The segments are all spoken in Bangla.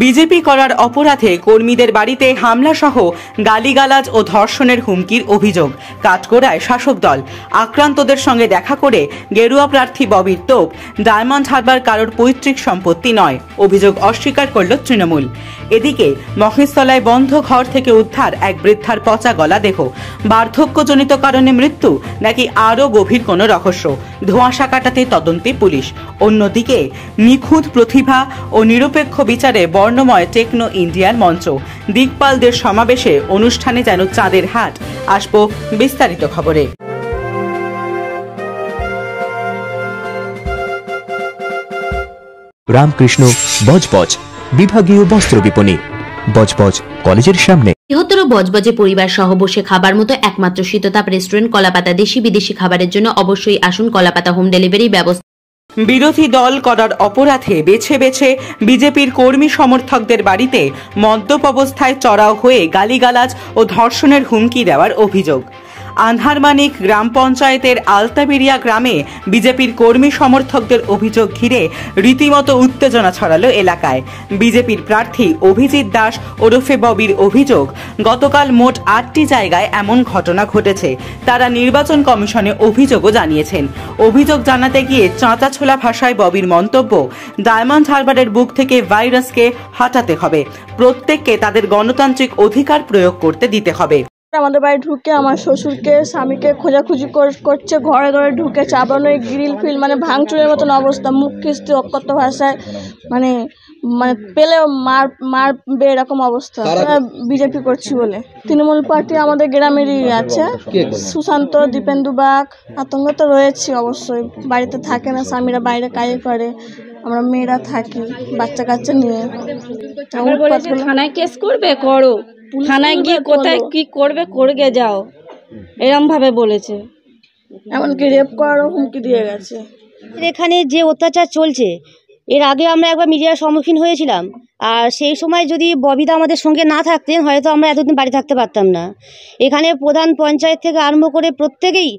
বিজেপি করার অপরাধে কর্মীদের বাড়িতে হামলা সহ গালিগালাজ ও ধর্ষণের হুমকির অভিযোগ। কাঠগড়ায় শাসক দল আক্রান্তদের সঙ্গে দেখা করে গেরুয়া প্রার্থী ববির তোপ, ডায়মন্ড হারবার কারোর পৈতৃক সম্পত্তি নয়, অভিযোগ অস্বীকার করল তৃণমূল। এদিকে মহেশতলায় বন্ধ ঘর থেকে উদ্ধার এক বৃদ্ধার পচা গলা দেহ। বার্ধক্যজনিত কারণে মৃত্যু নাকি আরও গভীর কোনো রহস্য, ধোঁয়াশা কাটাতে তদন্তে পুলিশ। অন্যদিকে নিখুঁত প্রতিভা ও নিরপেক্ষ বিচারে বর্ণময় টেকনো ইন্ডিয়ার মঞ্চ, দিকপালদের সমাবেশে অনুষ্ঠানে যেন চাঁদের হাট। আসবো বিস্তারিত খবরে। রামকৃষ্ণ বজবজ বিভাগীয় বস্ত্র বিপণী, বজবজ কলেজের সামনে। বৃহত্তর বজবজে পরিবার সহ বসে খাবার মতো একমাত্র শীততাপ রেস্টুরেন্ট কলাপাতা। দেশি বিদেশি খাবারের জন্য অবশ্যই আসুন কলাপাতা। হোম ডেলিভারি ব্যবস্থা। বিরোধী দল করার অপরাধে বেছে বেছে বিজেপির কর্মী সমর্থকদের বাড়িতে মদ্যপ অবস্থায় চড়াও হয়ে গালিগালাজ ও ধর্ষণের হুমকি দেওয়ার অভিযোগ। আন্ধারমানিক গ্রাম পঞ্চায়েতের আলতাবেরিয়া গ্রামে বিজেপির কর্মী সমর্থকদের অভিযোগ ঘিরে রীতিমতো উত্তেজনা ছড়ালো এলাকায়। বিজেপির প্রার্থী অভিজিৎ দাস ওরফে ববির অভিযোগ, গতকাল মোট 8টি জায়গায় এমন ঘটনা ঘটেছে। তারা নির্বাচন কমিশনে অভিযোগও জানিয়েছেন। অভিযোগ জানাতে গিয়ে চাঁচাছোলা ভাষায় ববির মন্তব্য, ডায়মন্ড হারবারের বুক থেকে ভাইরাসকে হটাতে হবে, প্রত্যেককে তাদের গণতান্ত্রিক অধিকার প্রয়োগ করতে দিতে হবে। আমাদের বাড়ি ঢুকে আমার শ্বশুরকে স্বামীকে খোঁজাখুঁজি করছে, ঘরে ঘরে ঢুকে চাবানো, গ্রিল ফিল মানে ভাঙচুরের মতন অবস্থা, মুখ খিস্তি অকথ্য ভাষায় মানে পেলেও মারবে এরকম অবস্থা। বিজেপি করছি বলে তৃণমূল পার্টি আমাদের গ্রামেরই আছে, সুশান্ত, দীপেন্দু বাগ। আতঙ্ক তো রয়েছে অবশ্যই, বাড়িতে থাকে না, স্বামীরা বাইরে কাজে করে, আমরা মেয়েরা থাকি বাচ্চা কাচ্চা নিয়ে। থানায় কেস করবে, করো, থানায় গিয়ে কোথায় কি করবে করে যাও, এরম ভাবে বলেছে। এমনকি রেপ করারও হুমকি দিয়ে গেছে। এখানে যে অত্যাচার চলছে, এর আগে আমরা একবার মিডিয়ার সম্মুখীন হয়েছিলাম, আর সেই সময় যদি ববিদা আমাদের সঙ্গে না থাকতেন হয়তো আমরা এতদিন বাড়ি থাকতে পারতাম না। এখানে প্রধান পঞ্চায়েত থেকে আরম্ভ করে প্রত্যেকেই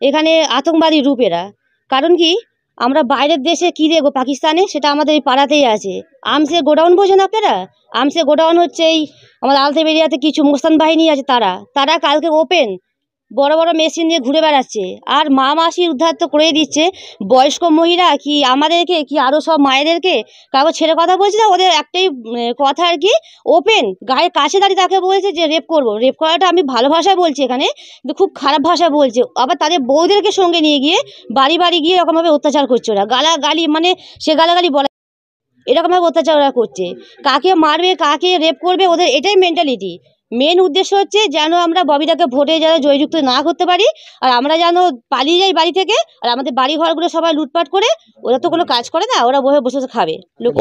এখানে আতঙ্কবাদী রূপেরা। কারণ কি, আমরা বাইরের দেশে কী দেখবো, পাকিস্তানে, সেটা আমাদের এই পাড়াতেই আছে। আর্মসের গোডাউন বোঝেন আপনারা? আর্মসের গোডাউন হচ্ছে এই আমাদের আলতাবেরিয়াতে কিছু মোস্তান বাহিনী আছে, তারা কালকে ওপেন বড় বড় মেশিন দিয়ে ঘুরে বেড়াচ্ছে, আর মা মাসি উদ্ধার তো করে দিচ্ছে। বয়স্ক মহিলা কি আমাদেরকে কি আরও সব মায়েদেরকে কাগজ ছেড়ে কথা বলছে না, ওদের একটাই কথা আর কি, ওপেন গায়ের কাছে দাঁড়িয়ে তাকে বলছে যে রেপ করবো। রেপ করাটা আমি ভালো ভাষায় বলছি এখানে, কিন্তু খুব খারাপ ভাষা বলছে। আবার তাদের বউদেরকে সঙ্গে নিয়ে গিয়ে বাড়ি বাড়ি গিয়ে এরকমভাবে অত্যাচার করছে ওরা, গালাগালি, মানে সে গালাগালি বলা, এরকমভাবে অত্যাচার ওরা করছে। কাকে মারবে, কাকে রেপ করবে, ওদের এটাই মেন্টালিটি। মেন উদ্দেশ্য হচ্ছে যেন আমরা ববিদাকে ভোটে যেন জয়যুক্ত না করতে পারি, আর আমরা যেন পালিয়ে যাই বাড়ি থেকে, আর আমাদের বাড়ি ঘরগুলো সবাই লুটপাট করে, ওরা তো কোনো কাজ করে না, ওরা বসে বসে খাবে।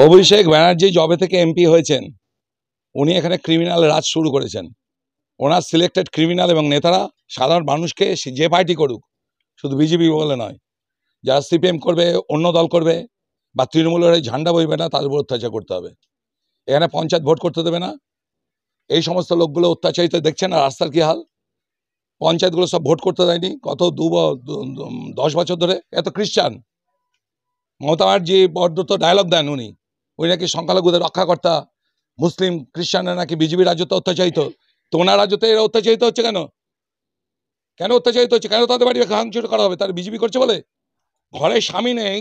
অভিষেক ব্যানার্জি জবে থেকে এমপি হয়েছেন, উনি এখানে ক্রিমিনাল রাজ শুরু করেছেন। ওনার সিলেক্টেড ক্রিমিনাল এবং নেতারা সাধারণ মানুষকে যে পার্টি করুক, শুধু বিজেপি বলে নয়, যারা সিপিএম করবে, অন্য দল করবে বা তৃণমূলের ঝান্ডা বইবে না, তাদের উপর অত্যাচার করতে হবে। এখানে পঞ্চায়েত ভোট করতে দেবে না, এই সমস্ত লোকগুলো অত্যাচারিত দেখছেন। আর রাস্তার কি হাল, পঞ্চায়েতগুলো সব ভোট করতে দেয়নি গত 10 বছর ধরে। এত খ্রিস্টান, মমতা ব্যানার্জি বড্ড তো ডায়লগ দেন, উনি নাকি সংখ্যালঘুদের রক্ষাকর্তা, মুসলিম খ্রিস্টানরা নাকি বিজেপি রাজ্যতে অত্যাচারিত। তো ওনার রাজ্যতে এরা অত্যাচারিত হচ্ছে কেন? কেন অত্যাচারিত হচ্ছে? কেন তাদের বাড়ি ভাঙচুর করা হবে? তারা বিজেপি করছে বলে? ঘরে স্বামী নেই,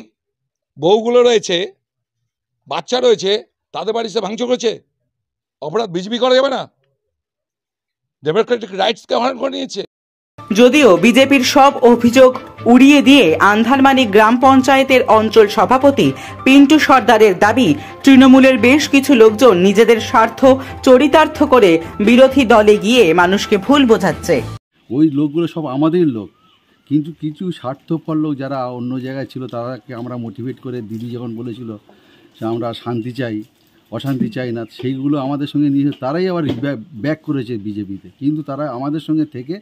বউগুলো রয়েছে, বাচ্চা রয়েছে, তাদের বাড়িতে ভাঙচুর করেছে। অপরাধ বিজেপি করা যাবে না? ডেমোক্রেটিক রাইটসকে হরণ করে নিয়েছে। যদিও বিজেপির সব অভিযোগ উড়িয়ে দিয়ে আন্ধারমানিক গ্রাম পঞ্চায়েতের অঞ্চল সভাপতি পিন্টু সর্দারের দাবি, তৃণমূলের বেশ কিছু লোকজন নিজেদের স্বার্থ চরিতার্থ করে বিরোধী দলে গিয়ে মানুষকে ভুল বোঝাচ্ছে। ওই লোকগুলো সব আমাদের লোক, কিন্তু কিছু স্বার্থপর লোক যারা অন্য জায়গায় ছিল, তাদেরকে আমরা মোটিভেট করে, দিদি যখন বলেছিল যে আমরা শান্তি চাই, অশান্তি চাই না, সেইগুলো আমাদের সঙ্গে নিয়ে তারাই আবার ব্যাক করেছে বিজেপিতে। কিন্তু তারা আমাদের সঙ্গে থেকে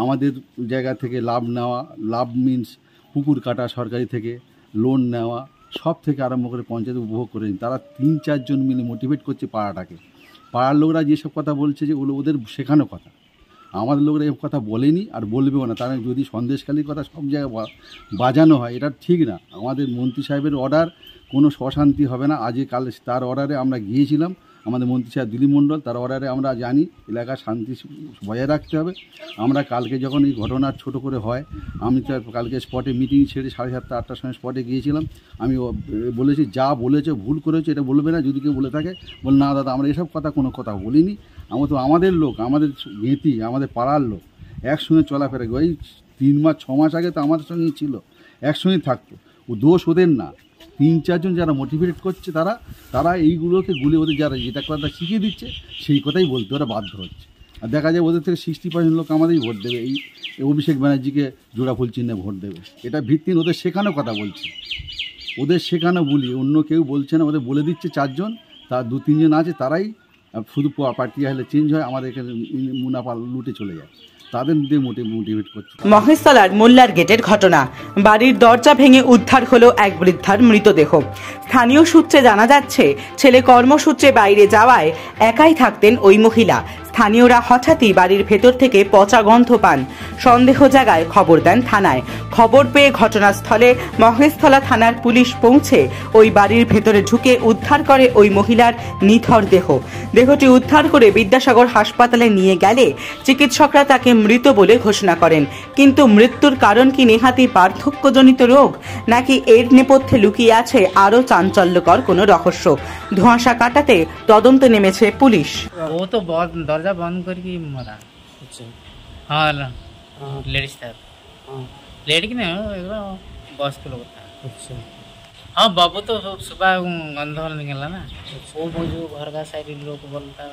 আমাদের জায়গা থেকে লাভ নেওয়া, লাভ মিনস পুকুর কাটা সরকারি থেকে, লোন নেওয়া, সব থেকে আরম্ভ করে পঞ্চায়েত উপভোগ করেনি। তারা 3-4 জন মিলে মোটিভেট করছে পাড়াটাকে। পাড়ার লোকরা যেসব কথা বলছে, যে ওগুলো ওদের শেখানো কথা, আমাদের লোকরা এই কথা বলেনি আর বলবেও না। তারা যদি সন্দেশখালির কথা সব জায়গায় বাজানো হয়, এটা ঠিক না। আমাদের মন্ত্রী সাহেবের অর্ডার, কোনো অশান্তি হবে না। আজকে কাল তার অর্ডারে আমরা গিয়েছিলাম, আমাদের মন্ত্রী সাহেব দিলীপ মণ্ডল, তার অর্ডারে আমরা জানি এলাকার শান্তি বজায় রাখতে হবে। আমরা কালকে যখন এই ঘটনা ছোট করে হয়, আমি তো কালকে স্পটে মিটিং ছেড়ে 7:30 8টার সময় স্পটে গিয়েছিলাম। আমি বলেছি যা বলেছে ভুল করেছে এটা বলবে না, যদি কেউ বলে থাকে বল না দাদা আমরা এসব কোনো কথা বলিনি। আমরা তো আমাদের লোক, আমাদের গেঁতি, আমাদের পাড়ার লোক একসঙ্গে চলাফেরা, ওই 3 মাস 6 মাস আগে তো আমাদের সঙ্গেই ছিল, একসঙ্গেই থাকতো। ও দোষ ওদের না, 3-4 জন যারা মোটিভেট করছে তারা এইগুলোকে ওদের যারা যেটা কথা শিখিয়ে দিচ্ছে সেই কথাই বলতে ওরা বাধ্য হচ্ছে। আর দেখা যায় ওদের থেকে 60% লোক আমাদেরই ভোট দেবে, এই অভিষেক ব্যানার্জিকে জোড়া ফুল চিহ্নে ভোট দেবে। এটা ভিত্তিহীন, ওদের শেখানো কথা বলছে, ওদের শেখানো বলি, অন্য কেউ বলছে না। ওদের বলে দিচ্ছে 4 জন, তার 2-3 জন আছে, তারাই শুধু পার্টি হলে চেঞ্জ হয়, আমাদের এখানে মুনাফা লুটে চলে যায়, তাদের দিয়ে মোটিভেট করছে। মহেশতলার মোল্লার গেটের ঘটনা, বাড়ির দরজা ভেঙে উদ্ধার হলো এক বৃদ্ধার মৃতদেহ। স্থানীয় সূত্রে জানা যাচ্ছে ছেলে কর্মসূত্রে বাইরে যাওয়ায় একাই থাকতেন ওই মহিলা। স্থানীয়রা হঠাৎই বাড়ির ভেতর থেকে পচা গন্ধ পান, সন্দেহ জাগায় খবর দেন থানায়। খবর পেয়ে ঘটনাস্থলে মহেশতলা থানার পুলিশ পৌঁছে ওই বাড়ির ভেতরে ঢুকে উদ্ধার করে ওই মহিলার নিথর দেহ। দেহটি উদ্ধার করে বিদ্যাসাগর হাসপাতালে নিয়ে গেলে চিকিৎসকরা তাকে মৃত বলে ঘোষণা করেন। কিন্তু মৃত্যুর কারণ কি নেহাতি বার্ধক্যজনিত রোগ, নাকি এর নেপথ্যে লুকিয়ে আছে আরও চাঞ্চল্যকর কোনো রহস্য? ধোঁয়াশা কাটাতে তদন্তে নেমেছে পুলিশ। वो तो बहुत दरजा बंद करके मरा। अच्छा हाँ लेडीज था, लेडीज नहीं एकदम बस के लोग था। अच्छा हाँ बाबू तो सुबह गंध निकला ना, वो जो घर का साइड लोग बोलता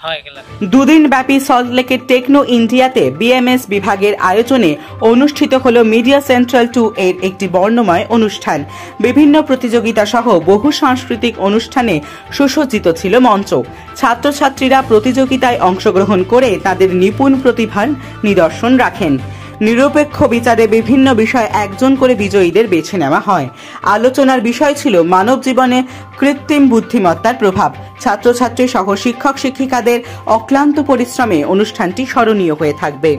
हाँ निकला। দুদিন ব্যাপী সল্টলেকের টেকনো ইন্ডিয়াতে বিএমএস বিভাগের আয়োজনে অনুষ্ঠিত হলো মিডিয়া সেন্ট্রাল 2 এর একটি বর্ণময় অনুষ্ঠান। বিভিন্ন প্রতিযোগিতা সহ বহু সাংস্কৃতিক অনুষ্ঠানে সুসজ্জিত ছিল মঞ্চ। ছাত্রছাত্রীরা প্রতিযোগিতায় অংশগ্রহণ করে তাদের নিপুণ প্রতিভার নিদর্শন রাখেন। নিরপেক্ষ বিচারে বিভিন্ন বিষয়ে একজন করে বিজয়ীদের বেছে নেওয়া হয়। আলোচনার বিষয় ছিল মানব জীবনে কৃত্রিম বুদ্ধিমত্তার প্রভাব। ছাত্রছাত্রী সহ শিক্ষক শিক্ষিকাদের অক্লান্ত পরিশ্রমে অনুষ্ঠানটি স্মরণীয় হয়ে থাকবে।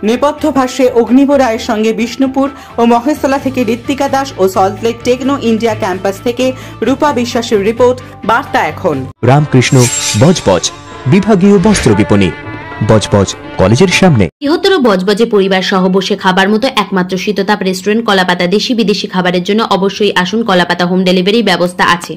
নেপথ্য ভাষ্যে অগ্নিব রায়ের সঙ্গে বিষ্ণুপুর ও মহেশতলা থেকে ঋত্বিকা দাস ও সল্টলেক টেকনো ইন্ডিয়া ক্যাম্পাস থেকে রূপা বিশ্বাসের রিপোর্ট, বার্তা এখন। রামকৃষ্ণ বজবজ বিভাগীয় বস্ত্র বিপণী, বজবজ কলেজের সামনে। বৃহত্তর বজবজে পরিবার সহ বসে খাবার মতো একমাত্র শীততাপ রেস্টুরেন্ট কলাপাতা। দেশি বিদেশি খাবারের জন্য অবশ্যই আসুন, কলাপাতা হোম ডেলিভারি ব্যবস্থা আছে।